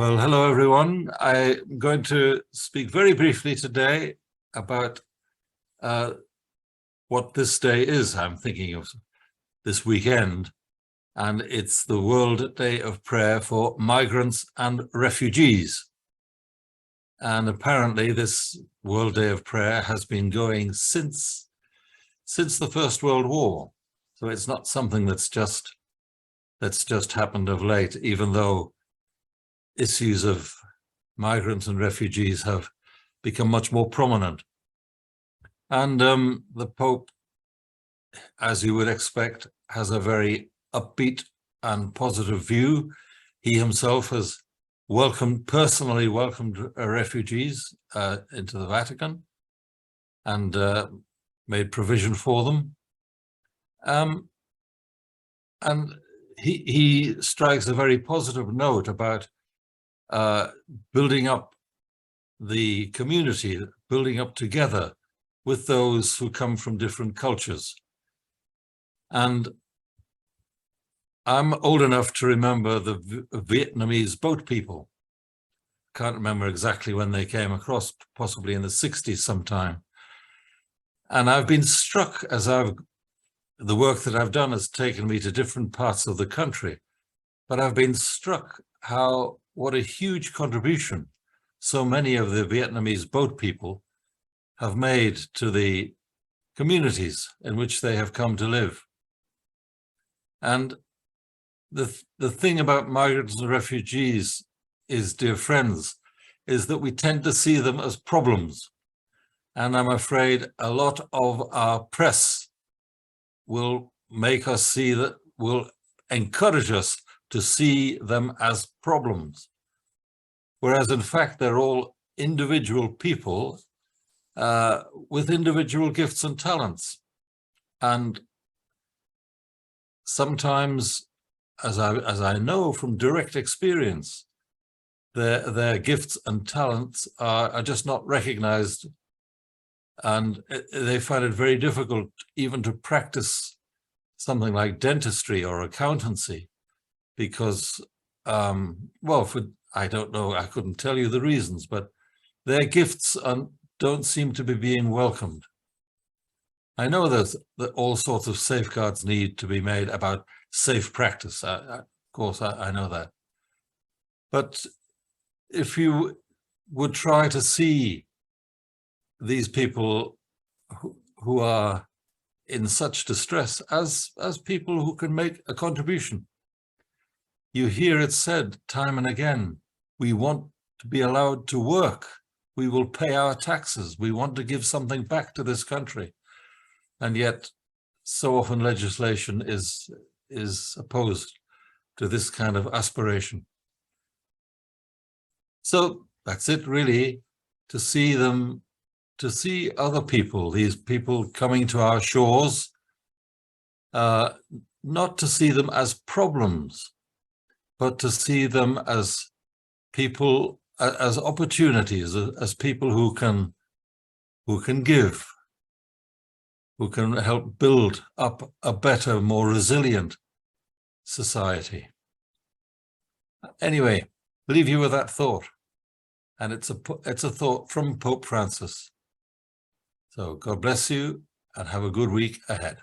Well, hello, everyone. I'm going to speak very briefly today about what this day is. I'm thinking of this weekend, and it's the World Day of Prayer for Migrants and Refugees. And apparently this World Day of Prayer has been going since the First World War. So it's not something that's just happened of late, even though issues of migrants and refugees have become much more prominent. And the Pope, as you would expect, has a very upbeat and positive view. He himself has personally welcomed refugees into the Vatican and made provision for them. And he strikes a very positive note about building up the community, building up together with those who come from different cultures. And I'm old enough to remember the Vietnamese boat people. Can't remember exactly when they came across, possibly in the 60s sometime. And I've been struck as the work that I've done has taken me to different parts of the country, but I've been struck what a huge contribution so many of the Vietnamese boat people have made to the communities in which they have come to live. And the thing about migrants and refugees is, dear friends, is that we tend to see them as problems. And I'm afraid a lot of our press will make us see that, will encourage us to see them as problems. Whereas in fact, they're all individual people with individual gifts and talents. And sometimes, as I know from direct experience, their gifts and talents are just not recognized, and they find it very difficult even to practice something like dentistry or accountancy because, I don't know, I couldn't tell you the reasons, but their gifts don't seem to be being welcomed. I know that all sorts of safeguards need to be made about safe practice. Of course, I know that. But if you would try to see these people who are in such distress as people who can make a contribution, you hear it said time and again, we want to be allowed to work. We will pay our taxes. We want to give something back to this country. And yet, so often legislation is opposed to this kind of aspiration. So that's it really, to see other people, these people coming to our shores, not to see them as problems, but to see them as people, as opportunities, as people who can give, who can help build up a better, more resilient society. Anyway, leave you with that thought. And it's a thought from Pope Francis. So God bless you and have a good week ahead.